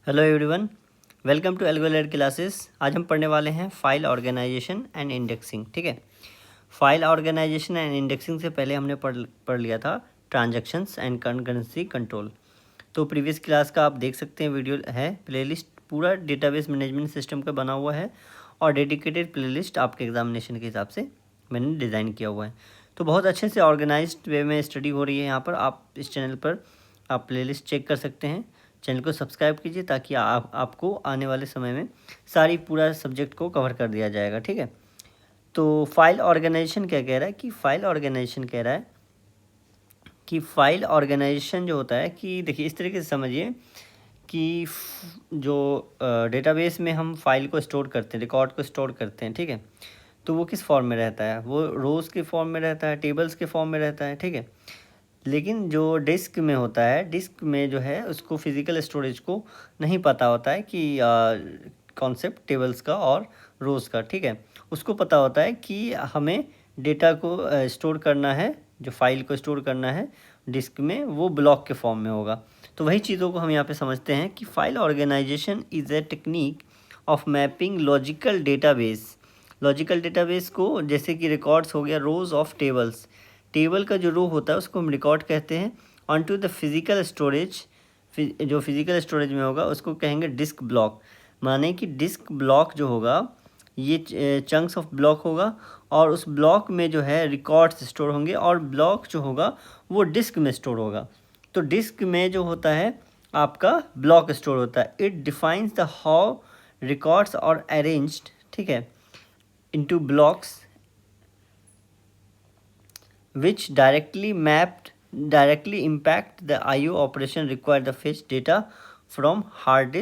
Hello everyone, welcome to Algolar classes. आज हम पढ़ने वाले हैं फाइल ऑर्गेनाइजेशन एंड इंडेक्सिंग। ठीक है, फाइल ऑर्गेनाइजेशन एंड इंडेक्सिंग से पहले हमने पढ़ लिया था ट्रांजैक्शंस एंड कंकरेंसी कंट्रोल। तो प्रीवियस क्लास का आप देख सकते हैं, वीडियो है, प्लेलिस्ट पूरा डेटाबेस मैनेजमेंट सिस्टम का बना हुआ है और डेडिकेटेड प्लेलिस्ट आपके एग्जामिनेशन के हिसाब से मैंने डिज़ाइन किया हुआ है। तो बहुत अच्छे से ऑर्गेनाइज्ड वे में स्टडी हो रही है यहाँ पर। आप इस चैनल पर आप प्लेलिस्ट चेक कर सकते हैं। चैनल को सब्सक्राइब कीजिए ताकि आपको आने वाले समय में सारी पूरा सब्जेक्ट को कवर कर दिया जाएगा। ठीक है, तो फाइल ऑर्गेनाइजेशन क्या कह रहा है कि फाइल ऑर्गेनाइजेशन कह रहा है कि फाइल ऑर्गेनाइजेशन जो होता है कि देखिए इस तरीके से समझिए कि जो डेटाबेस में हम फाइल को स्टोर करते हैं, रिकॉर्ड को स्टोर करते हैं, ठीक है, तो वो किस फॉर्म में रहता है? वो रोज़ के फॉर्म में रहता है, टेबल्स के फॉर्म में रहता है। ठीक है, लेकिन जो डिस्क में होता है, डिस्क में जो है उसको फिज़िकल स्टोरेज को नहीं पता होता है कि कॉन्सेप्ट टेबल्स का और रोज़ का। ठीक है, उसको पता होता है कि हमें डेटा को स्टोर करना है, जो फाइल को स्टोर करना है डिस्क में, वो ब्लॉक के फॉर्म में होगा। तो वही चीज़ों को हम यहाँ पे समझते हैं कि file organisation is a technique of mapping logical database को, जैसे कि रिकॉर्ड्स हो गया, रोज़ ऑफ टेबल्स, टेबल का जो रो होता है उसको हम रिकॉर्ड कहते हैं, on to the physical storage, जो फिज़िकल स्टोरेज में होगा उसको कहेंगे डिस्क ब्लॉक। माने कि डिस्क ब्लॉक जो होगा ये चंक्स ऑफ ब्लॉक होगा और उस ब्लॉक में जो है रिकॉर्ड्स स्टोर होंगे और ब्लॉक जो होगा वो डिस्क में स्टोर होगा। तो डिस्क में जो होता है आपका ब्लॉक स्टोर होता है। It defines the how records और अरेंज्ड, ठीक है, into blocks which directly impact the IO operation require the fetch data from hard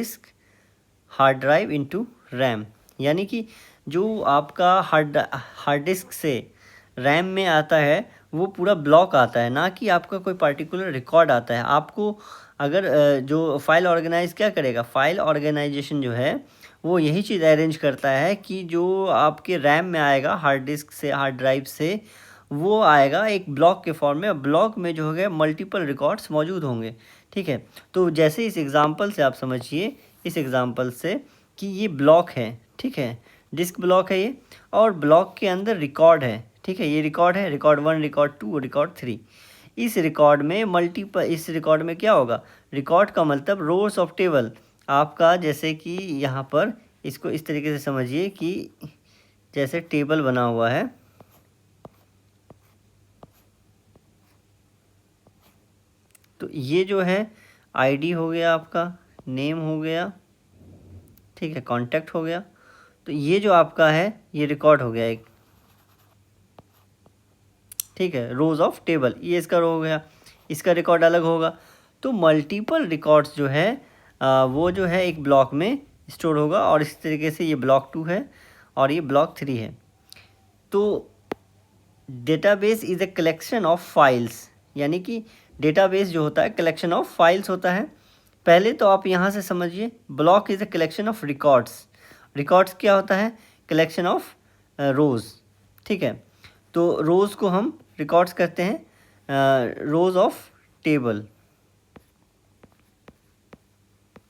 drive into RAM। यानी कि जो आपका हार्ड डिस्क से रैम में आता है वो पूरा ब्लॉक आता है, ना कि आपका कोई पर्टिकुलर रिकॉर्ड आता है। आपको अगर जो फाइल ऑर्गेनाइज क्या करेगा, फाइल ऑर्गेनाइजेशन जो है वो यही चीज़ अरेंज करता है कि जो आपके रैम में आएगा हार्ड डिस्क से, हार्ड ड्राइव से, वो आएगा एक ब्लॉक के फॉर्म में। ब्लॉक में जो है मल्टीपल रिकॉर्ड्स मौजूद होंगे। ठीक है, तो जैसे इस एग्ज़ाम्पल से आप समझिए, इस एग्ज़ाम्पल से कि ये ब्लॉक है, ठीक है, डिस्क ब्लॉक है ये, और ब्लॉक के अंदर रिकॉर्ड है। ठीक है, ये रिकॉर्ड है, रिकॉर्ड 1, रिकॉर्ड 2, रिकॉर्ड 3। इस रिकॉर्ड में इस रिकॉर्ड में क्या होगा, रिकॉर्ड का मतलब रोज ऑफ टेबल आपका, जैसे कि यहाँ पर इसको इस तरीके से समझिए कि जैसे टेबल बना हुआ है, तो ये जो है आईडी हो गया, आपका नेम हो गया, ठीक है, कांटेक्ट हो गया। तो ये जो आपका है ये रिकॉर्ड हो गया एक, ठीक है, रोज ऑफ टेबल, ये इसका रो हो गया, इसका रिकॉर्ड अलग होगा। तो मल्टीपल रिकॉर्ड्स जो है वो जो है एक ब्लॉक में स्टोर होगा, और इस तरीके से ये ब्लॉक 2 है और ये ब्लॉक 3 है। तो database is a collection of files, यानी कि डेटाबेस जो होता है कलेक्शन ऑफ फाइल्स होता है। पहले तो आप यहाँ से समझिए, block is a collection of records. Records क्या होता है, कलेक्शन ऑफ रोज़। ठीक है, तो रोज़ को हम रिकॉर्ड्स कहते हैं, रोज़ ऑफ टेबल,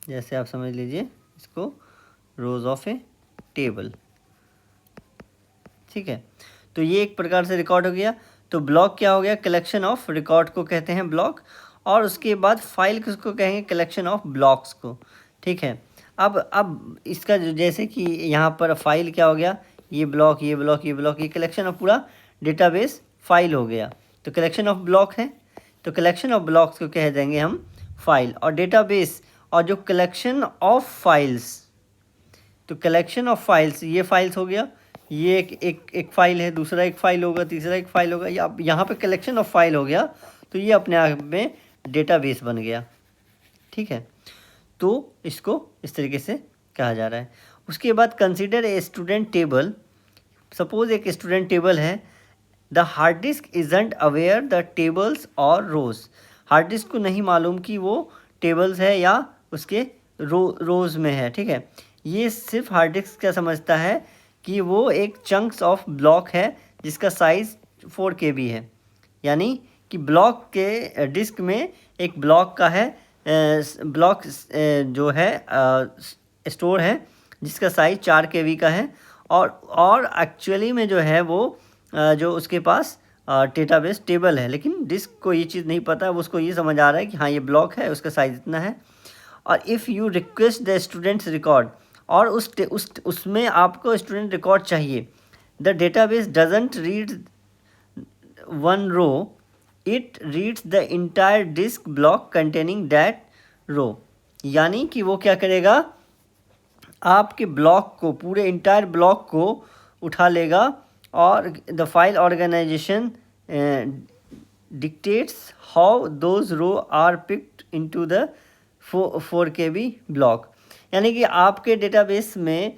जैसे आप समझ लीजिए इसको, रोज़ ऑफ ए टेबल। ठीक है, तो ये एक प्रकार से रिकॉर्ड हो गया। तो ब्लॉक क्या हो गया, कलेक्शन ऑफ रिकॉर्ड को कहते हैं ब्लॉक, और उसके बाद फाइल किसको कहेंगे, कलेक्शन ऑफ ब्लॉक्स को। ठीक है, अब इसका जैसे कि यहाँ पर फाइल क्या हो गया, ये ब्लॉक, ये ब्लॉक, ये ब्लॉक, ये कलेक्शन ऑफ पूरा डेटाबेस फाइल हो गया। तो कलेक्शन ऑफ ब्लॉक है, तो कलेक्शन ऑफ ब्लॉक्स को कह देंगे हम फाइल। और डेटाबेस और जो कलेक्शन ऑफ फाइल्स, तो कलेक्शन ऑफ फाइल्स, ये फाइल्स हो गया, ये एक फ़ाइल है, दूसरा एक फ़ाइल होगा, तीसरा एक फ़ाइल होगा, या यहाँ पे कलेक्शन ऑफ फाइल हो गया। तो ये अपने आप में डेटाबेस बन गया। ठीक है, तो इसको इस तरीके से कहा जा रहा है। उसके बाद consider a student table. Suppose एक स्टूडेंट टेबल है, the hard disk isn't aware the tables और रोज़। हार्ड डिस्क को नहीं मालूम कि वो टेबल्स है या उसके रोज़ में है। ठीक है, ये सिर्फ हार्ड डिस्क क्या समझता है कि वो एक चंक्स ऑफ ब्लॉक है जिसका साइज़ 4 KB है। यानी कि ब्लॉक के डिस्क में एक ब्लॉक का है ब्लॉक जो है स्टोर है जिसका साइज़ 4 KB का है, और एक्चुअली में जो है वो जो उसके पास डेटाबेस टेबल है, लेकिन डिस्क को ये चीज़ नहीं पता है, उसको ये समझ आ रहा है कि हाँ ये ब्लॉक है, उसका साइज़ इतना है। और if you request the students record, और उसमें आपको स्टूडेंट रिकॉर्ड चाहिए, the database doesn't read one row, it reads the entire disk block containing that row. यानी कि वो क्या करेगा, आपके ब्लॉक को, पूरे इंटायर ब्लॉक को उठा लेगा, और the file organisation dictates how those row are picked into the 4 KB block. यानी कि आपके डेटाबेस में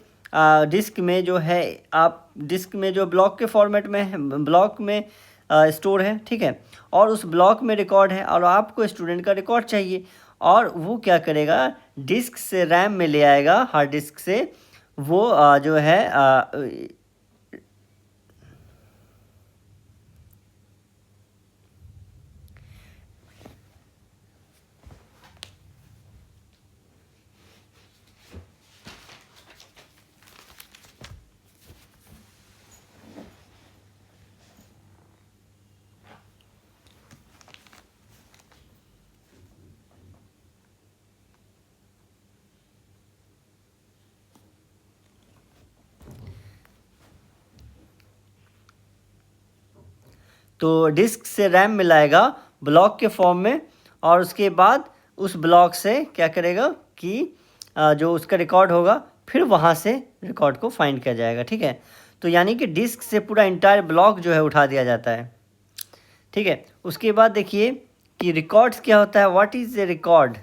डिस्क में जो है, आप डिस्क में जो ब्लॉक के फॉर्मेट में है, ब्लॉक में स्टोर है, ठीक है, और उस ब्लॉक में रिकॉर्ड है, और आपको स्टूडेंट का रिकॉर्ड चाहिए, और वो क्या करेगा, डिस्क से रैम में ले आएगा, हार्ड डिस्क से वो जो है तो डिस्क से रैम मिलाएगा ब्लॉक के फॉर्म में, और उसके बाद उस ब्लॉक से क्या करेगा कि जो उसका रिकॉर्ड होगा, फिर वहाँ से रिकॉर्ड को फाइंड किया जाएगा, ठीक है। तो यानी कि डिस्क से पूरा इंटायर ब्लॉक जो है उठा दिया जाता है, ठीक है। उसके बाद देखिए कि रिकॉर्ड्स क्या होता है, व्हाट इज़ ए रिकॉर्ड।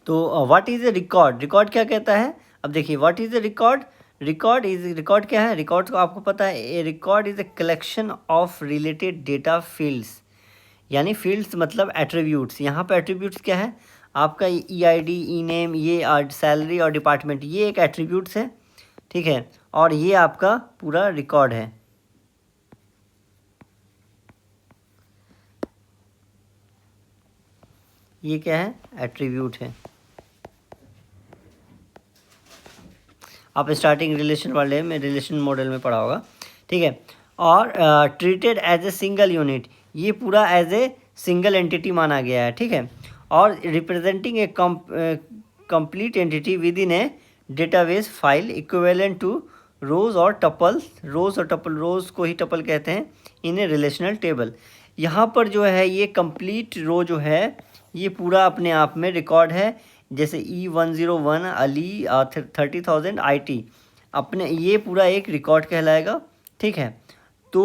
तो what is a record, record क्या कहता है। अब देखिए what is a record, record क्या है, रिकॉर्ड को आपको पता है, a record is a collection of related data fields. यानी फील्ड्स मतलब एट्रीब्यूट्स। यहाँ पे एट्रीब्यूट्स क्या है, आपका EID, ई नेम, ये सैलरी और डिपार्टमेंट, ये एक एट्रीब्यूट्स है, ठीक है, और ये आपका पूरा रिकॉर्ड है। ये क्या है, एट्रीब्यूट है। आप स्टार्टिंग रिलेशन वाले में, रिलेशन मॉडल में पढ़ा होगा, ठीक है। और treated as a single unit, ये पूरा एज ए सिंगल एंटिटी माना गया है, ठीक है। और representing a complete entity within a database file equivalent to rows और टपल, रोज को ही टपल कहते हैं, इन ए रिलेशनल टेबल। यहाँ पर जो है ये कंप्लीट रो जो है ये पूरा अपने आप में रिकॉर्ड है। जैसे E101 अली 30,000 IT, अपने ये पूरा एक रिकॉर्ड कहलाएगा, ठीक है। तो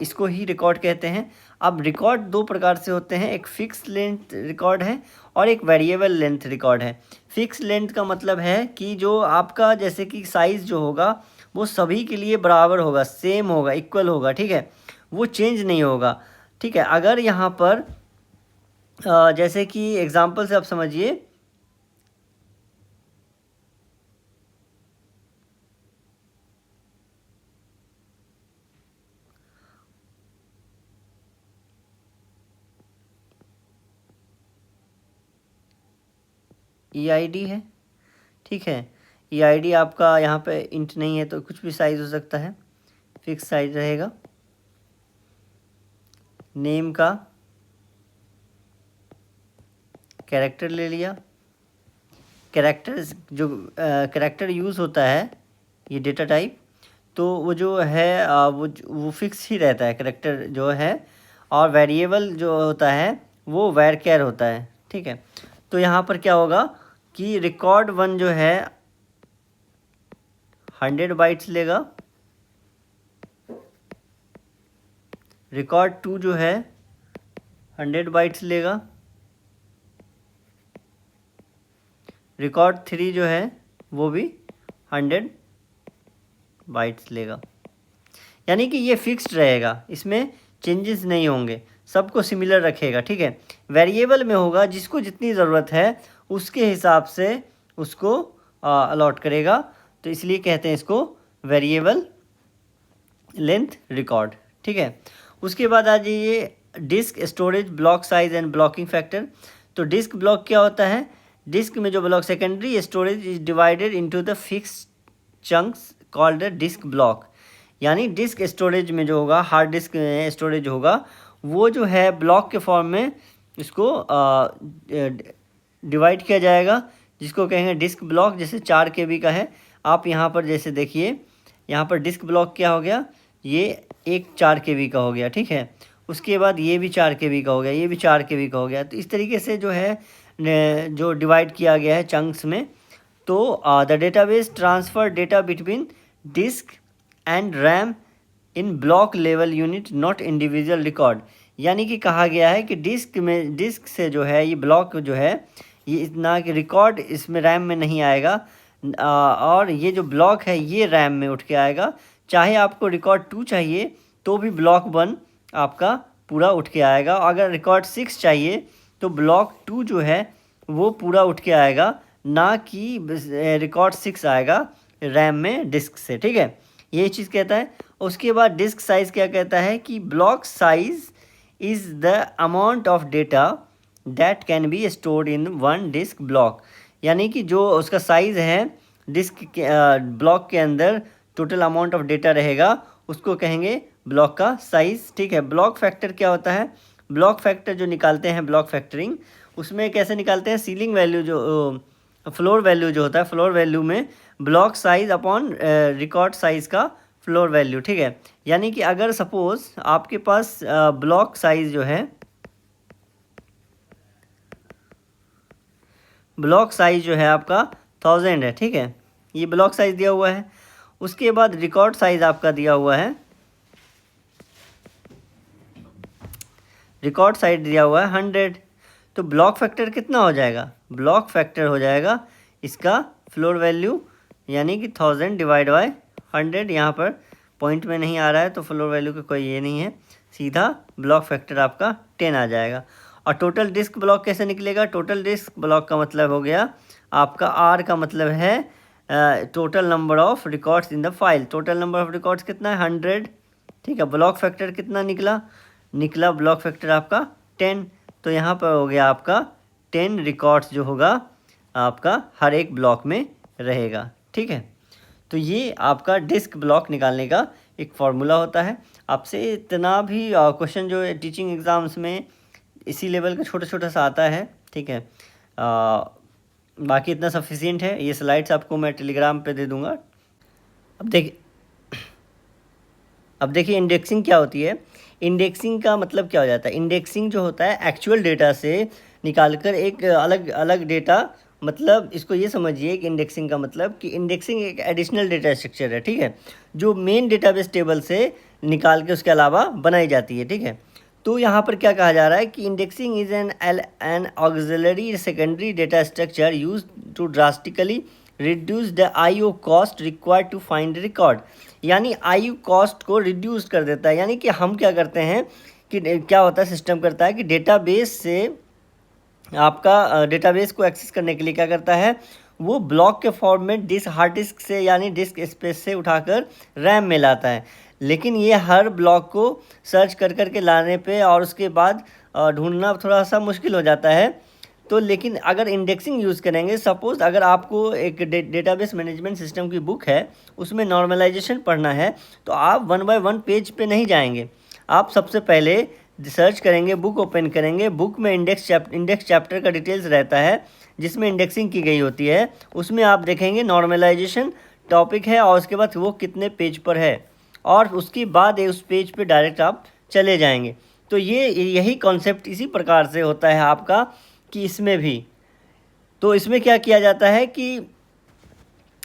इसको ही रिकॉर्ड कहते हैं। अब रिकॉर्ड दो प्रकार से होते हैं, एक फिक्स लेंथ रिकॉर्ड है और एक वेरिएबल लेंथ रिकॉर्ड है। फिक्स लेंथ का मतलब है कि जो आपका जैसे कि साइज़ जो होगा वो सभी के लिए बराबर होगा, सेम होगा, इक्वल होगा, ठीक है, वो चेंज नहीं होगा, ठीक है। अगर यहाँ पर जैसे कि एग्जांपल से आप समझिए, EID है, ठीक है। EID आपका यहाँ पे इंट नहीं है तो कुछ भी साइज़ हो सकता है, फिक्स साइज रहेगा। नेम का कैरेक्टर ले लिया, कैरेक्टर जो कैरेक्टर यूज़ होता है ये डेटा टाइप, तो वो जो है वो फिक्स ही रहता है कैरेक्टर जो है, और वेरिएबल जो होता है वो वैरचर होता है, ठीक है। तो यहाँ पर क्या होगा कि रिकॉर्ड 1 जो है 100 बाइट्स लेगा, रिकॉर्ड 2 जो है 100 बाइट्स लेगा, रिकॉर्ड 3 जो है वो भी 100 बाइट्स लेगा। यानी कि ये फिक्स्ड रहेगा, इसमें चेंजेस नहीं होंगे, सबको सिमिलर रखेगा, ठीक है। वेरिएबल में होगा, जिसको जितनी ज़रूरत है उसके हिसाब से उसको अलॉट करेगा, तो इसलिए कहते हैं इसको वेरिएबल लेंथ रिकॉर्ड, ठीक है। उसके बाद आ जाइए disk storage, block size and blocking factor. तो डिस्क ब्लॉक क्या होता है? डिस्क में जो block, secondary storage is divided into the fixed chunks called disk block. यानी डिस्क स्टोरेज में जो होगा, हार्ड डिस्क में स्टोरेज होगा, वो जो है ब्लॉक के फॉर्म में इसको डिवाइड किया जाएगा, जिसको कहेंगे डिस्क ब्लॉक। जैसे 4 KB का है, आप यहाँ पर जैसे देखिए, यहाँ पर डिस्क ब्लॉक क्या हो गया, ये एक 4 KB का हो गया, ठीक है। उसके बाद ये भी 4 KB का हो गया, ये भी 4 KB का हो गया। तो इस तरीके से जो है जो डिवाइड किया गया है चंक्स में। तो the database transfer data between disk and RAM in block level unit, not individual record. यानी कि कहा गया है कि डिस्क से जो है ये ब्लॉक जो है, ये इतना कि रिकॉर्ड इसमें रैम में नहीं आएगा, और ये जो ब्लॉक है ये रैम में उठ के आएगा। चाहे आपको रिकॉर्ड 2 चाहिए तो भी ब्लॉक 1 आपका पूरा उठ के आएगा। अगर रिकॉर्ड 6 चाहिए तो ब्लॉक 2 जो है वो पूरा उठ के आएगा, ना कि रिकॉर्ड 6 आएगा रैम में डिस्क से, ठीक है। ये चीज़ कहता है। उसके बाद डिस्क साइज़ क्या कहता है कि block size is the amount of data that can be stored in one disk block. यानी कि जो उसका साइज़ है डिस्क के ब्लॉक के अंदर टोटल अमाउंट ऑफ डेटा रहेगा, उसको कहेंगे ब्लॉक का साइज़, ठीक है। ब्लॉक फैक्टर क्या होता है? ब्लॉक फैक्टर जो निकालते हैं ब्लॉक फैक्टरिंग, उसमें कैसे निकालते हैं? सीलिंग वैल्यू जो फ्लोर वैल्यू जो होता है, फ्लोर वैल्यू में block size upon record size का फ्लोर वैल्यू, ठीक है। यानी कि अगर सपोज़ आपके पास ब्लॉक साइज़ जो है, ब्लॉक साइज़ जो है आपका 1000 है, ठीक है, ये ब्लॉक साइज़ दिया हुआ है। उसके बाद रिकॉर्ड साइज़ आपका दिया हुआ है, रिकॉर्ड साइज़ दिया हुआ है 100। तो ब्लॉक फैक्टर कितना हो जाएगा? ब्लॉक फैक्टर हो जाएगा इसका फ्लोर वैल्यू, यानी कि 1000 डिवाइड बाय 100। यहाँ पर पॉइंट में नहीं आ रहा है तो फ्लोर वैल्यू का कोई ये नहीं है, सीधा ब्लॉक फैक्टर आपका 10 आ जाएगा। और टोटल डिस्क ब्लॉक कैसे निकलेगा? टोटल डिस्क ब्लॉक का मतलब हो गया आपका, आर का मतलब है total number of records in the file. Total number of records कितना है? 100, ठीक है। ब्लॉक फैक्टर कितना निकला ब्लॉक फैक्टर आपका 10। तो यहाँ पर हो गया आपका 10 रिकॉर्ड्स जो होगा आपका हर एक ब्लॉक में रहेगा, ठीक है। तो ये आपका डिस्क ब्लॉक निकालने का एक फार्मूला होता है। आपसे इतना भी क्वेश्चन जो है टीचिंग एग्ज़ाम्स में इसी लेवल का छोटा छोटा सा आता है, ठीक है। बाकी इतना सफिशिएंट है। ये स्लाइड्स आपको मैं टेलीग्राम पे दे दूँगा। अब देखिए इंडेक्सिंग क्या होती है। इंडेक्सिंग का मतलब क्या हो जाता है? इंडेक्सिंग जो होता है एक्चुअल डेटा से निकालकर एक अलग अलग डेटा, मतलब इसको ये समझिए कि इंडेक्सिंग का मतलब कि इंडेक्सिंग एक एडिशनल डेटा स्ट्रक्चर है, ठीक है, जो मेन डेटाबेस टेबल से निकाल के उसके अलावा बनाई जाती है, ठीक है। तो यहाँ पर क्या कहा जा रहा है कि indexing is an auxiliary secondary data structure use to drastically reduce the IO cost required to find record. यानी IO कॉस्ट को रिड्यूस कर देता है। यानी कि हम क्या करते हैं कि क्या होता है, सिस्टम करता है कि डेटाबेस से आपका डेटाबेस को एक्सेस करने के लिए क्या करता है, वो ब्लॉक के फॉर्म में हार्ड डिस्क से यानी डिस्क स्पेस से उठाकर रैम में लाता है। लेकिन ये हर ब्लॉक को सर्च कर कर के लाने पे और उसके बाद ढूंढना थोड़ा सा मुश्किल हो जाता है। तो लेकिन अगर इंडेक्सिंग यूज़ करेंगे, सपोज़ अगर आपको एक डेटाबेस मैनेजमेंट सिस्टम की बुक है, उसमें नॉर्मलाइजेशन पढ़ना है, तो आप 1 बाय 1 पेज पे नहीं जाएंगे। आप सबसे पहले सर्च करेंगे, बुक ओपन करेंगे, बुक में इंडेक्स चैप्टर का डिटेल्स रहता है जिसमें इंडेक्सिंग की गई होती है। उसमें आप देखेंगे नॉर्मलाइजेशन टॉपिक है और उसके बाद वो कितने पेज पर है, और उसके बाद उस पेज पे डायरेक्ट आप चले जाएंगे। तो यही कॉन्सेप्ट इसी प्रकार से होता है आपका कि इसमें भी तो इसमें क्या किया जाता है कि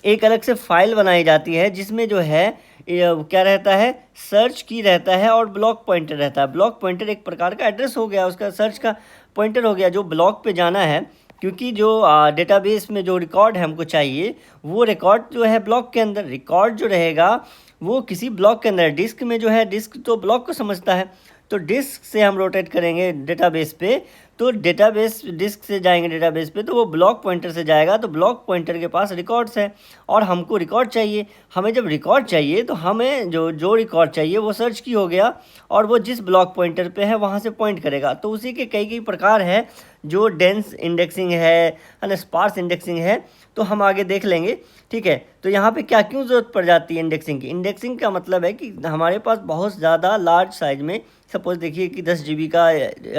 एक अलग से फाइल बनाई जाती है जिसमें जो है क्या रहता है, सर्च की रहता है और ब्लॉक पॉइंटर रहता है। ब्लॉक पॉइंटर एक प्रकार का एड्रेस हो गया, उसका सर्च का पॉइंटर हो गया जो ब्लॉक पे जाना है, क्योंकि जो डेटाबेस में जो रिकॉर्ड है हमको चाहिए वो रिकॉर्ड जो है ब्लॉक के अंदर, रिकॉर्ड जो रहेगा वो किसी ब्लॉक के अंदर। डिस्क में जो है, डिस्क तो ब्लॉक को समझता है, तो डिस्क से हम रोटेट करेंगे डेटाबेस पे, तो डेटाबेस डिस्क से जाएंगे डेटाबेस पे तो वो ब्लॉक पॉइंटर से जाएगा, तो ब्लॉक पॉइंटर के पास रिकॉर्ड्स है और हमको रिकॉर्ड चाहिए। हमें जब रिकॉर्ड चाहिए तो हमें जो रिकॉर्ड चाहिए वो सर्च की हो गया और वो जिस ब्लॉक पॉइंटर पे है वहाँ से पॉइंट करेगा। तो उसी के कई प्रकार है, जो डेंस इंडेक्सिंग है स्पार्स इंडेक्सिंग है, तो हम आगे देख लेंगे। ठीक है, तो यहाँ पे क्या क्यों ज़रूरत पड़ जाती है इंडेक्सिंग की। इंडेक्सिंग का मतलब है कि हमारे पास बहुत ज़्यादा लार्ज साइज में, सपोज देखिए कि 10 GB का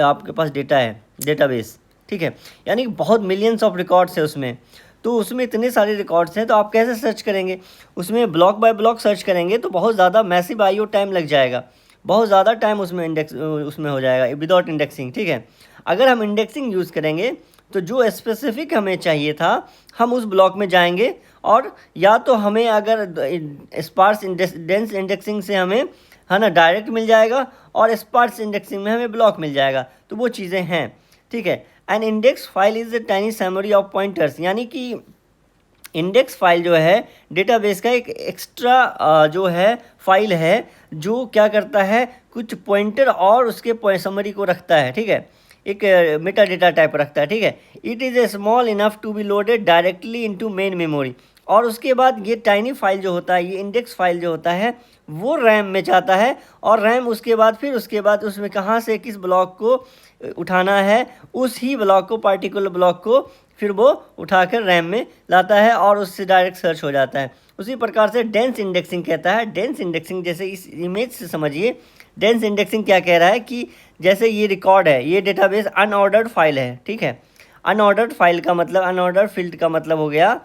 आपके पास डेटा है, डेटाबेस, ठीक है, यानी कि बहुत मिलियंस ऑफ रिकॉर्ड्स है उसमें। तो उसमें इतने सारे रिकॉर्ड्स हैं तो आप कैसे सर्च करेंगे, उसमें ब्लॉक बाय ब्लॉक सर्च करेंगे तो बहुत ज़्यादा मैसिव IO टाइम लग जाएगा, बहुत ज़्यादा टाइम उसमें हो जाएगा विदाउट इंडेक्सिंग। ठीक है, अगर हम इंडेक्सिंग यूज़ करेंगे तो जो स्पेसिफिक हमें चाहिए था हम उस ब्लॉक में जाएंगे, और या तो हमें अगर स्पार्स डेंस इंडेक्सिंग से हमें है ना डायरेक्ट मिल जाएगा और स्पार्स इंडेक्सिंग में हमें ब्लॉक मिल जाएगा, तो वो चीज़ें हैं। ठीक है, an index file is a tiny summary of pointers, यानी कि इंडेक्स फाइल जो है डेटाबेस का एक एक्स्ट्रा जो है फाइल है जो क्या करता है, कुछ पॉइंटर और उसके समरी को रखता है। ठीक है, एक मेटा डेटा टाइप रखता है। ठीक है, it is a small enough to be loaded directly into main memory, और उसके बाद ये टाइनी फाइल जो होता है, ये इंडेक्स फाइल जो होता है वो रैम में जाता है, और रैम उसके बाद उसमें कहाँ से किस ब्लॉक को उठाना है, उस ही ब्लॉक को, पार्टिकुलर ब्लॉक को फिर वो उठाकर रैम में लाता है और उससे डायरेक्ट सर्च हो जाता है। उसी प्रकार से डेंस इंडेक्सिंग कहता है। डेंस इंडेक्सिंग जैसे इस इमेज से समझिए, डेंस इंडेक्सिंग क्या कह रहा है कि जैसे ये रिकॉर्ड है, ये डेटाबेस अनऑर्डर्ड फाइल है। ठीक है, अनऑर्डर्ड फाइल का मतलब, अनऑर्डर्ड फील्ड का मतलब हो गया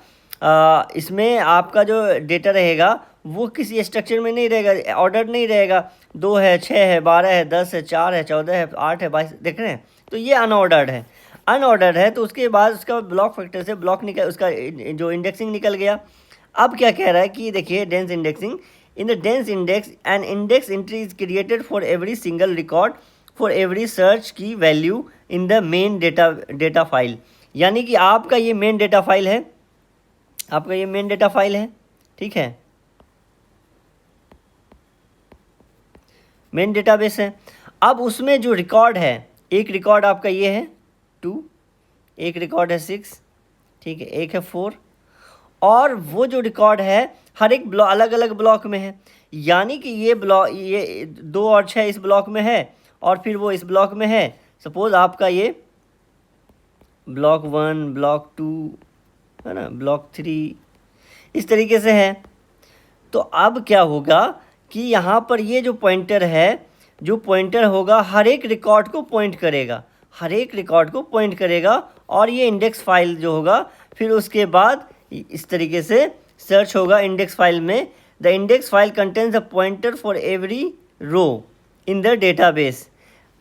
इसमें आपका जो डेटा रहेगा वो किसी स्ट्रक्चर में नहीं रहेगा, ऑर्डर नहीं रहेगा, 2 है, 6 है, 12 है, 10 है, 4 है, 14 है, 8 है, 22, देख रहे हैं, तो ये अनऑर्डर्ड है। अनऑर्डर्ड है तो उसके बाद उसका ब्लॉक फैक्टर से ब्लॉक निकल, उसका जो इंडेक्सिंग निकल गया। अब क्या कह रहा है कि देखिए dense indexing, in the dense index an index entry is created for every single record for every search key value in the main data file, यानी कि आपका ये मेन डेटा फाइल है, आपका ये मेन डेटा फाइल है। ठीक है, मेन डेटाबेस है। अब उसमें जो रिकॉर्ड है, एक रिकॉर्ड आपका ये है 2, एक रिकॉर्ड है 6, ठीक है, एक है 4, और वो जो रिकॉर्ड है हर एक ब्लॉक अलग अलग ब्लॉक में है, यानी कि ये ब्लॉक, ये 2 और 6 इस ब्लॉक में है और फिर वो इस ब्लॉक में है। सपोज आपका ये ब्लॉक 1, ब्लॉक 2 है ना, ब्लॉक 3, इस तरीके से है। तो अब क्या होगा कि यहाँ पर ये जो पॉइंटर है, जो पॉइंटर होगा हर एक रिकॉर्ड को पॉइंट करेगा, हर एक रिकॉर्ड को पॉइंट करेगा, और ये इंडेक्स फाइल जो होगा फिर उसके बाद इस तरीके से सर्च होगा इंडेक्स फाइल में। The index file contains a pointer for every row in the database,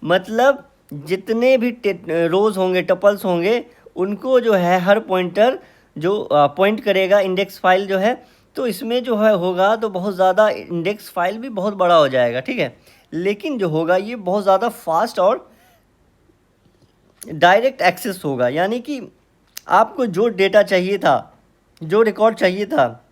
मतलब जितने भी रोज़ होंगे, टपल्स होंगे, उनको जो है हर पॉइंटर जो पॉइंट करेगा इंडेक्स फाइल जो है। तो इसमें जो है होगा तो बहुत ज़्यादा इंडेक्स फाइल भी बहुत बड़ा हो जाएगा। ठीक है, लेकिन जो होगा ये बहुत ज़्यादा फास्ट और डायरेक्ट एक्सेस होगा, यानी कि आपको जो डेटा चाहिए था, जो रिकॉर्ड चाहिए था,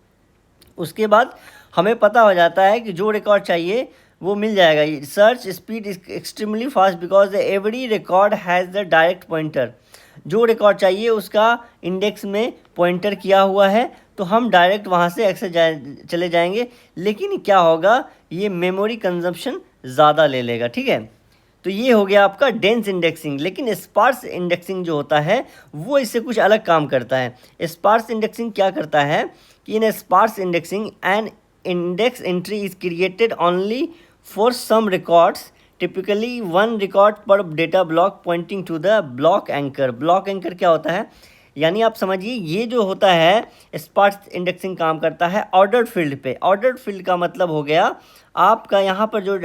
उसके बाद हमें पता हो जाता है कि जो रिकॉर्ड चाहिए वो मिल जाएगा। Search speed is extremely fast because every record has the direct pointer, जो रिकॉर्ड चाहिए उसका इंडेक्स में पॉइंटर किया हुआ है, तो हम डायरेक्ट वहाँ से एक्सेस चले जाएंगे। लेकिन क्या होगा, ये मेमोरी कंजम्पशन ज़्यादा ले लेगा। ठीक है, तो ये हो गया आपका डेंस इंडेक्सिंग। लेकिन स्पार्स इंडेक्सिंग जो होता है वो इससे कुछ अलग काम करता है। स्पार्स इंडेक्सिंग क्या करता है कि in sparse indexing an index entry is created only for some records, typically 1 record per data block pointing to the block anchor. Block anchor क्या होता है, यानी आप समझिए ये जो होता है स्पार्स इंडेक्सिंग काम करता है ऑर्डर्ड फील्ड पे। ऑर्डर्ड फील्ड का मतलब हो गया आपका यहाँ पर जो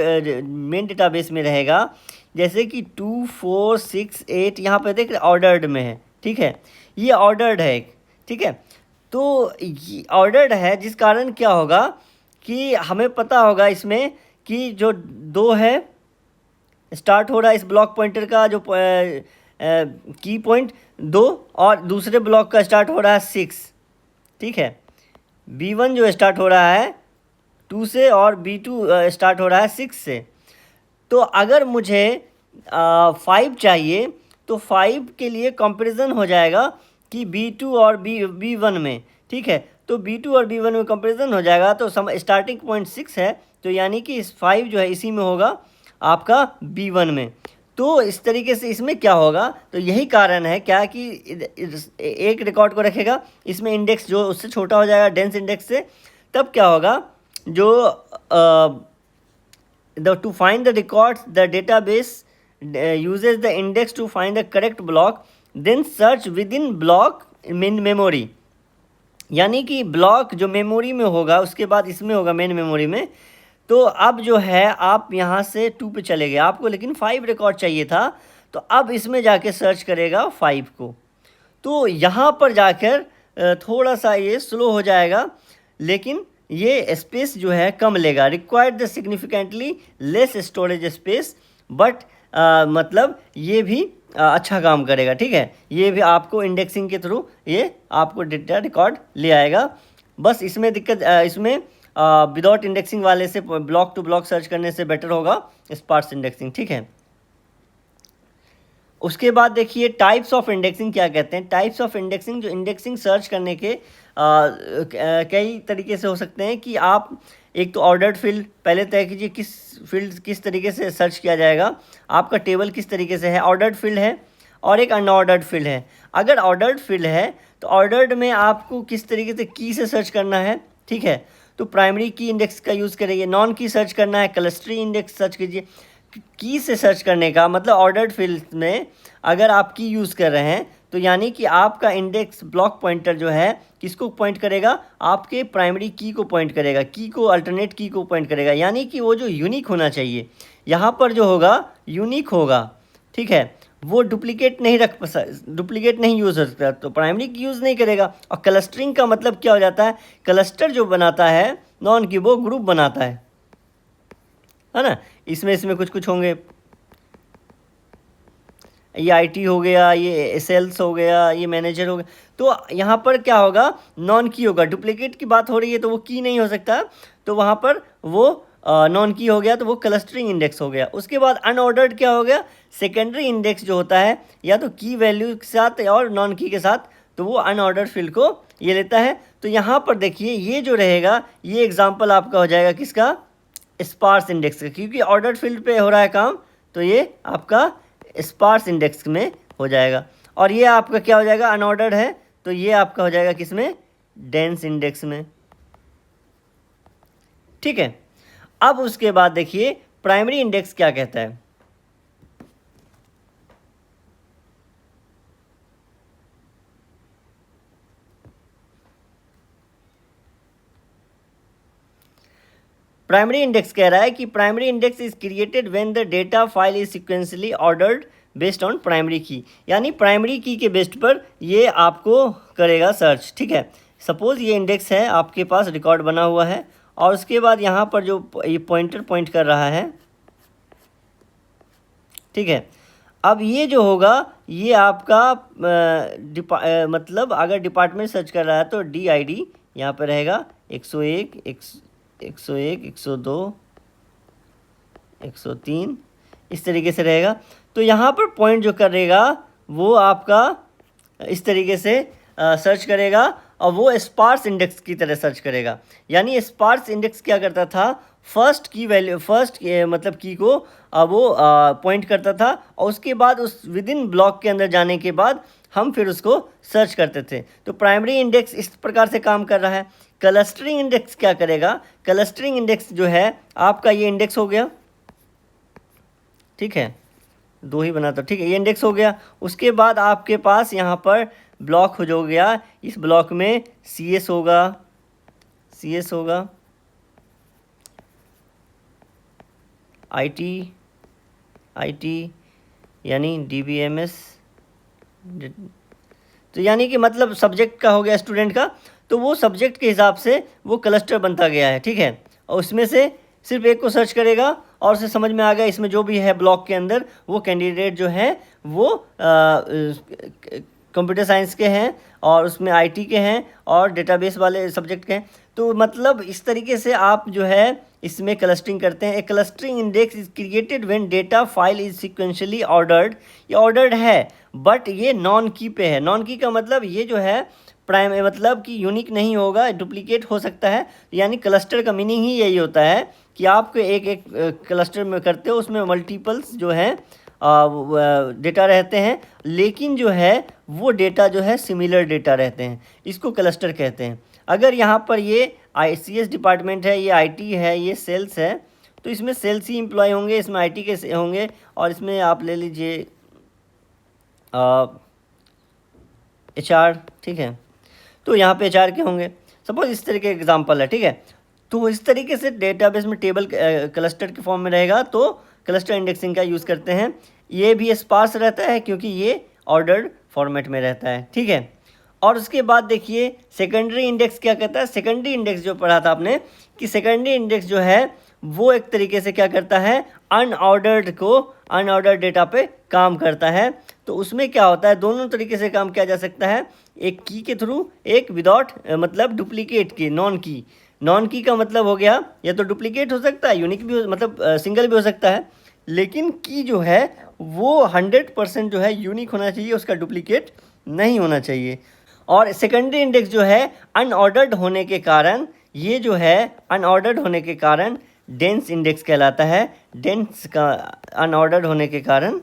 मेन डेटाबेस में रहेगा, जैसे कि 2, 4, 6, 8 यहाँ पर देख रहे ऑर्डर्ड में है। ठीक है, ये ऑर्डर्ड है, ठीक है। तो ये ऑर्डर्ड है, जिस कारण क्या होगा कि हमें पता होगा इसमें कि जो 2 है स्टार्ट हो रहा है इस ब्लॉक पॉइंटर का जो की पॉइंट 2, और दूसरे ब्लॉक का स्टार्ट हो रहा है 6, ठीक है। B1 जो स्टार्ट हो रहा है 2 से और B2 स्टार्ट हो रहा है 6 से। तो अगर मुझे 5 चाहिए तो 5 के लिए कंपैरिजन हो जाएगा कि B2 और B1 में, ठीक है। तो B2 और B1 में कंपैरिजन हो जाएगा, तो स्टार्टिंग पॉइंट 6 है, तो यानी कि इस 5 जो है इसी में होगा आपका B1 में। तो इस तरीके से इसमें क्या होगा, तो यही कारण है क्या कि एक रिकॉर्ड को रखेगा, इसमें इंडेक्स जो उससे छोटा हो जाएगा डेंस इंडेक्स से, तब क्या होगा जो to find the records, the database uses the index to find the correct block, then search within block main memory। यानी कि ब्लॉक जो मेमोरी में होगा उसके बाद इसमें होगा मेन मेमोरी में। तो अब जो है आप यहाँ से 2 पे चले गए, आपको लेकिन 5 रिकॉर्ड चाहिए था, तो अब इसमें जाके सर्च करेगा 5 को। तो यहाँ पर जाकर थोड़ा सा ये स्लो हो जाएगा, लेकिन ये स्पेस जो है कम लेगा, required the significantly less storage space, but मतलब ये भी अच्छा काम करेगा, ठीक है। ये भी आपको इंडेक्सिंग के थ्रू ये आपको डेटा रिकॉर्ड ले आएगा। बस इसमें दिक्कत इसमें विदाउट इंडेक्सिंग वाले से ब्लॉक टू ब्लॉक सर्च करने से बेटर होगा स्पार्स इंडेक्सिंग, ठीक है। उसके बाद देखिए टाइप्स ऑफ इंडेक्सिंग क्या कहते हैं। टाइप्स ऑफ इंडेक्सिंग, जो इंडेक्सिंग सर्च करने के कई तरीके से हो सकते हैं कि आप एक तो ऑर्डर्ड फील्ड पहले तय कीजिए, किस फील्ड किस तरीके से सर्च किया जाएगा, आपका टेबल किस तरीके से है, ऑर्डर्ड फील्ड है और एक अनऑर्डर्ड फील्ड है। अगर ऑर्डर्ड फील्ड है तो ऑर्डर्ड में आपको किस तरीके से की से सर्च करना है, ठीक है। तो प्राइमरी की इंडेक्स का यूज़ करेंगे, नॉन की सर्च करना है क्लस्टरी इंडेक्स सर्च कीजिए। की से सर्च करने का मतलब ऑर्डर्ड फील्ड में अगर आप की यूज़ कर रहे हैं तो यानी कि आपका इंडेक्स ब्लॉक पॉइंटर जो है किसको पॉइंट करेगा, आपके प्राइमरी की को पॉइंट करेगा, की को अल्टरनेट की को पॉइंट करेगा, यानी कि वो जो यूनिक होना चाहिए यहाँ पर जो होगा यूनिक होगा, ठीक है। वो डुप्लीकेट नहीं यूज़ हो सकता, तो प्राइमरी की यूज़ नहीं करेगा। और क्लस्टरिंग का मतलब क्या हो जाता है, क्लस्टर जो बनाता है नॉन की वो ग्रुप बनाता है ना। इसमें कुछ कुछ होंगे, ये आईटी हो गया, ये सेल्स हो गया, ये मैनेजर हो गया। तो यहाँ पर क्या होगा, नॉन की होगा। डुप्लीकेट की बात हो रही है तो वो की नहीं हो सकता, तो वहाँ पर वो नॉन की हो गया, तो वो क्लस्टरिंग इंडेक्स हो गया। उसके बाद अनऑर्डर्ड क्या हो गया, सेकेंडरी इंडेक्स जो होता है या तो की वैल्यू के साथ और नॉन की के साथ, तो वो अनऑर्डर्ड फील्ड को ये लेता है। तो यहाँ पर देखिए ये जो रहेगा ये एग्जाम्पल आपका हो जाएगा किसका, स्पार्स इंडेक्स का, क्योंकि ऑर्डर्ड फील्ड पे हो रहा है काम, तो ये आपका स्पार्स इंडेक्स में हो जाएगा। और ये आपका क्या हो जाएगा, अनऑर्डर्ड है, तो ये आपका हो जाएगा किसमें, डेंस इंडेक्स में, ठीक है। अब उसके बाद देखिए प्राइमरी इंडेक्स क्या कहता है। प्राइमरी इंडेक्स कह रहा है कि primary index is created when the data file is sequentially ordered based on primary की, यानी प्राइमरी की के बेस्ड पर ये आपको करेगा सर्च, ठीक है। सपोज ये इंडेक्स है, आपके पास रिकॉर्ड बना हुआ है, और उसके बाद यहाँ पर जो ये पॉइंटर पॉइंट कर रहा है, ठीक है। अब ये जो होगा ये आपका मतलब अगर डिपार्टमेंट सर्च कर रहा है तो DID यहाँ पर रहेगा 101 101 102 103 इस तरीके से रहेगा। तो यहाँ पर पॉइंट जो करेगा वो आपका इस तरीके से सर्च करेगा, और वो स्पार्स इंडेक्स की तरह सर्च करेगा। यानी स्पार्स इंडेक्स क्या करता था, फर्स्ट की वैल्यू मतलब की को वो पॉइंट करता था, और उसके बाद उस विद इन ब्लॉक के अंदर जाने के बाद हम फिर उसको सर्च करते थे। तो प्राइमरी इंडेक्स इस प्रकार से काम कर रहा है। क्लस्टरिंग इंडेक्स क्या करेगा, क्लस्टरिंग इंडेक्स जो है आपका ये इंडेक्स हो गया, ठीक है, 2 ही बना था, ठीक है, ये इंडेक्स हो गया। उसके बाद आपके पास यहाँ पर ब्लॉक हो गया, इस ब्लॉक में CS होगा, IT यानी DBMS तो यानी कि मतलब सब्जेक्ट का हो गया स्टूडेंट का, तो वो सब्जेक्ट के हिसाब से वो क्लस्टर बनता गया है, ठीक है। और उसमें से सिर्फ एक को सर्च करेगा और उसे समझ में आ गया इसमें जो भी है ब्लॉक के अंदर वो कैंडिडेट जो है वो कंप्यूटर साइंस के हैं और उसमें आईटी के हैं और डेटाबेस वाले सब्जेक्ट के हैं। तो मतलब इस तरीके से आप जो है इसमें क्लस्टरिंग करते हैं। A clustering index is created when data file is sequentially ordered. ये ऑर्डर्ड है बट ये नॉन की पे है। नॉन की का मतलब ये जो है प्राइम मतलब कि यूनिक नहीं होगा, डुप्लीकेट हो सकता है। यानी क्लस्टर का मीनिंग ही यही होता है कि आप एक एक क्लस्टर में करते हो, उसमें मल्टीपल्स जो हैं डेटा रहते हैं, लेकिन जो है वो डेटा जो है सिमिलर डेटा रहते हैं, इसको क्लस्टर कहते हैं। अगर यहाँ पर ये ICS डिपार्टमेंट है, ये IT है, ये सेल्स है, तो इसमें सेल्स ही एम्प्लॉय होंगे, इसमें IT के होंगे, और इसमें आप ले लीजिए HR, ठीक है। तो यहाँ पे HR के होंगे, सपोज इस तरीके का एग्जाम्पल है, ठीक है। तो इस तरीके से डेटाबेस में टेबल क्लस्टर के फॉर्म में रहेगा तो क्लस्टर इंडेक्सिंग का यूज़ करते हैं। ये भी स्पार्स रहता है क्योंकि ये ऑर्डर्ड फॉर्मेट में रहता है, ठीक है। और उसके बाद देखिए सेकेंडरी इंडेक्स क्या कहता है। सेकेंडरी इंडेक्स जो पढ़ा था आपने कि सेकेंडरी इंडेक्स जो है वो एक तरीके से क्या करता है, अनऑर्डर्ड डेटा पे काम करता है। तो उसमें क्या होता है, दोनों तरीके से काम किया जा सकता है, एक की के थ्रू, एक विदाउट मतलब डुप्लीकेट की, नॉन की का मतलब हो गया या तो डुप्लीकेट हो सकता है, यूनिक भी मतलब सिंगल भी हो सकता है, लेकिन की जो है वो 100% जो है यूनिक होना चाहिए, उसका डुप्लीकेट नहीं होना चाहिए। और सेकेंडरी इंडेक्स जो है अनऑर्डर्ड होने के कारण, ये जो है अनऑर्डर्ड होने के कारण डेंस इंडेक्स कहलाता है। डेंस का अनऑर्डर्ड होने के कारण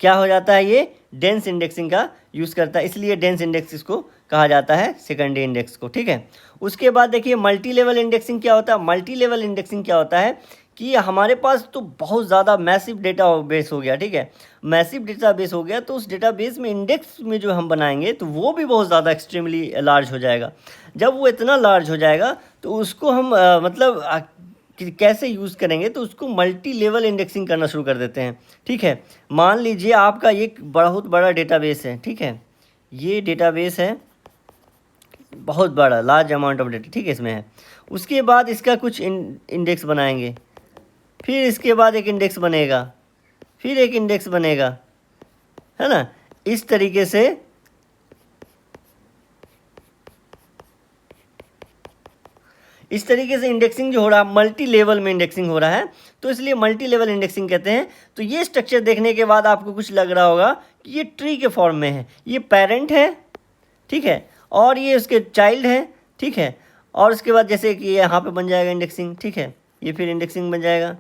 क्या हो जाता है, ये डेंस इंडेक्सिंग का यूज़ करता है, इसलिए डेंस इंडेक्स इसको कहा जाता है सेकेंडरी इंडेक्स को, ठीक है। उसके बाद देखिए मल्टी लेवल इंडेक्सिंग क्या होता है। मल्टी लेवल इंडेक्सिंग क्या होता है कि हमारे पास तो बहुत ज़्यादा मैसिव डेटा बेस हो गया, ठीक है। मैसिव डेटा बेस हो गया तो उस डेटा बेस में इंडेक्स में जो हम बनाएंगे तो वो भी बहुत ज़्यादा एक्सट्रीमली लार्ज हो जाएगा। जब वो इतना लार्ज हो जाएगा तो उसको हम मतलब कैसे यूज़ करेंगे, तो उसको मल्टी लेवल इंडेक्सिंग करना शुरू कर देते हैं, ठीक है। मान लीजिए आपका एक बहुत बड़ा डेटाबेस है, ठीक है। ये डेटाबेस है बहुत बड़ा, लार्ज अमाउंट ऑफ डेटा, ठीक है, इसमें है। उसके बाद इसका कुछ इंडेक्स बनाएंगे, फिर इसके बाद एक इंडेक्स बनेगा, फिर एक इंडेक्स बनेगा, है ना। इस तरीके से इंडेक्सिंग जो हो रहा है, मल्टी लेवल में इंडेक्सिंग हो रहा है, तो इसलिए मल्टी लेवल इंडेक्सिंग कहते हैं। तो ये स्ट्रक्चर देखने के बाद आपको कुछ लग रहा होगा कि ये ट्री के फॉर्म में है, ये पेरेंट है, ठीक है, और ये उसके चाइल्ड है, ठीक है। और उसके बाद जैसे कि यहाँ पे बन जाएगा इंडेक्सिंग, ठीक है, ये फिर इंडेक्सिंग बन जाएगा।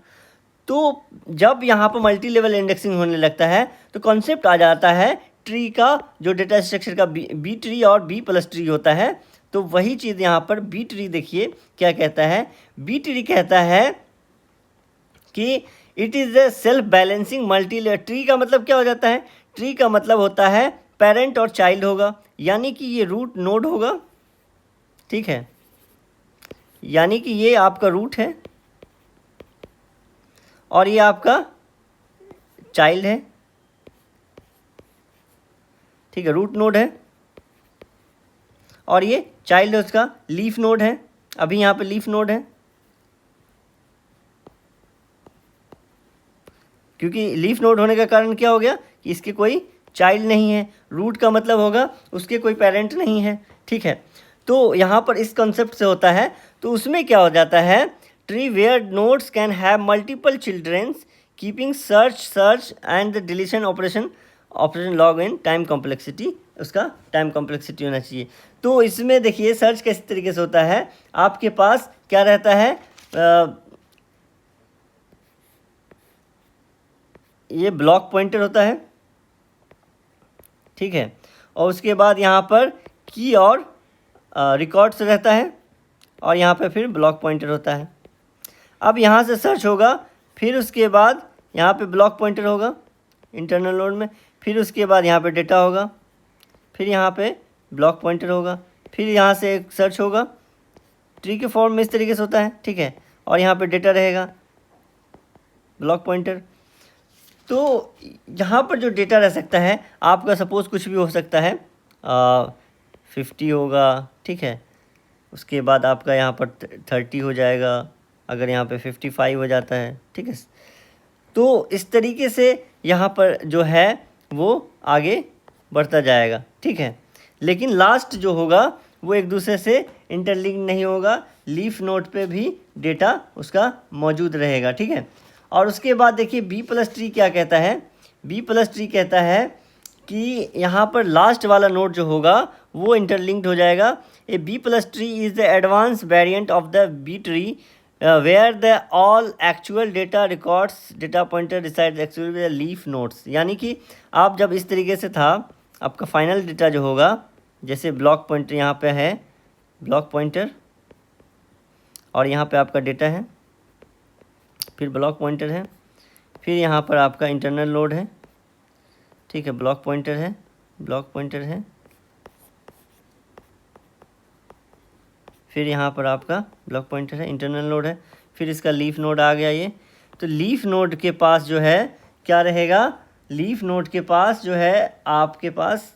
तो जब यहाँ पर मल्टी लेवल इंडेक्सिंग होने लगता है तो कॉन्सेप्ट आ जाता है ट्री का, जो डेटा स्ट्रक्चर का बी ट्री और बी प्लस ट्री होता है। तो वही चीज़ यहाँ पर बी ट्री देखिए क्या कहता है। बी ट्री कहता है कि it is A self balancing multi level. Tree का मतलब क्या हो जाता है, ट्री का मतलब होता है पेरेंट और चाइल्ड होगा, यानी कि ये रूट नोड होगा, ठीक है, यानी कि ये आपका रूट है और ये आपका चाइल्ड है, ठीक है, रूट नोड है और ये चाइल्ड है, उसका लीफ नोड है। अभी यहाँ पे लीफ नोड है क्योंकि लीफ नोड होने का कारण क्या हो गया कि इसके कोई चाइल्ड नहीं है। रूट का मतलब होगा उसके कोई पेरेंट नहीं है, ठीक है। तो यहाँ पर इस कॉन्सेप्ट से होता है। तो उसमें क्या हो जाता है, tree where nodes can have multiple childrens keeping search and the deletion operation log in time complexity, उसका टाइम कॉम्प्लेक्सिटी होना चाहिए। तो इसमें देखिए सर्च किस तरीके से होता है, आपके पास क्या रहता है, ये ब्लॉक पॉइंटर होता है, ठीक है, और उसके बाद यहाँ पर की और रिकॉर्ड्स रहता है और यहाँ पे फिर ब्लॉक पॉइंटर होता है। अब यहाँ से सर्च होगा, फिर उसके बाद यहाँ पे ब्लॉक पॉइंटर होगा इंटरनल नोड में, फिर उसके बाद यहाँ पे डेटा होगा, फिर यहाँ पे ब्लॉक पॉइंटर होगा, फिर यहाँ से एक सर्च होगा। ट्री के फॉर्म में इस तरीके से होता है, ठीक है, और यहाँ पे डेटा रहेगा, ब्लॉक पॉइंटर। तो यहाँ पर जो डेटा रह सकता है आपका, सपोज़ कुछ भी हो सकता है, 50 होगा, ठीक है, उसके बाद आपका यहाँ पर 30 हो जाएगा, अगर यहाँ पे 55 हो जाता है, ठीक है। तो इस तरीके से यहाँ पर जो है वो आगे बढ़ता जाएगा, ठीक है। लेकिन लास्ट जो होगा वो एक दूसरे से इंटरलिंक नहीं होगा, लीफ नोड पे भी डेटा उसका मौजूद रहेगा, ठीक है। और उसके बाद देखिए बी प्लस ट्री क्या कहता है। बी प्लस ट्री कहता है कि यहाँ पर लास्ट वाला नोड जो होगा वो इंटरलिंक्ड हो जाएगा। A B plus tree is the advance variant of the B tree where the all actual data records data pointer decide actual with leaf nodes. यानी कि आप जब इस तरीके से था, आपका फाइनल डेटा जो होगा, जैसे ब्लॉक पॉइंटर यहाँ पे है, ब्लॉक पॉइंटर, और यहाँ पे आपका डेटा है, फिर ब्लॉक पॉइंटर है, फिर यहाँ पर आपका इंटरनल नोड है, ठीक है, ब्लॉक पॉइंटर है, ब्लॉक पॉइंटर है, फिर यहाँ पर आपका ब्लॉक पॉइंटर है, इंटरनल नोड है, फिर इसका लीफ नोड आ गया ये। तो लीफ नोड के पास जो है क्या रहेगा, लीफ नोड के पास जो है आपके पास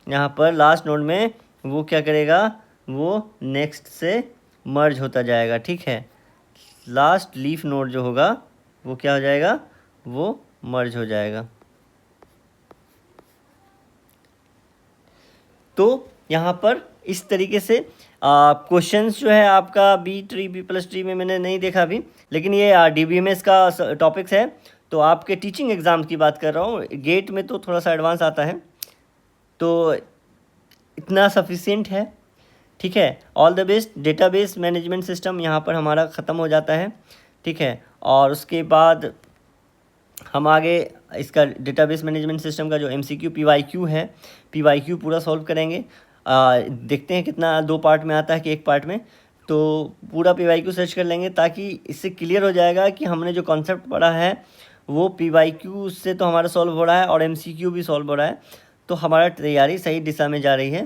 यहाँ पर लास्ट नोड में वो क्या करेगा, वो नेक्स्ट से मर्ज होता जाएगा, ठीक है। लास्ट लीफ नोड जो होगा वो क्या हो जाएगा, वो मर्ज हो जाएगा। तो यहाँ पर इस तरीके से क्वेश्चंस जो है आपका B tree B plus tree में मैंने नहीं देखा अभी, लेकिन ये DBMS का टॉपिक्स है। तो आपके टीचिंग एग्ज़ाम की बात कर रहा हूँ, गेट में तो थोड़ा सा एडवांस आता है, तो इतना सफिशिएंट है, ठीक है। All the best. Database management system यहाँ पर हमारा ख़त्म हो जाता है, ठीक है। और उसके बाद हम आगे इसका डेटाबेस मैनेजमेंट सिस्टम का जो MCQ PYQ है, PYQ पूरा सॉल्व करेंगे। देखते हैं कितना 2 पार्ट में आता है कि 1 पार्ट में, तो पूरा PYQ सर्च कर लेंगे, ताकि इससे क्लियर हो जाएगा कि हमने जो कॉन्सेप्ट पढ़ा है वो PYQ से तो हमारा सॉल्व हो रहा है और MCQ भी सॉल्व हो रहा है, तो हमारा तैयारी सही दिशा में जा रही है।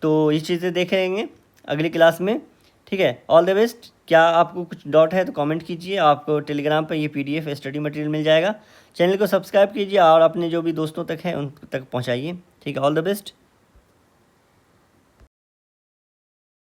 तो ये चीज़ें देखेंगे अगली क्लास में, ठीक है। All the best. क्या आपको कुछ डाउट है तो कमेंट कीजिए, आपको टेलीग्राम पर ये PDF स्टडी मटेरियल मिल जाएगा। चैनल को सब्सक्राइब कीजिए और अपने जो भी दोस्तों तक है उन तक पहुंचाइए, ठीक है। All the best.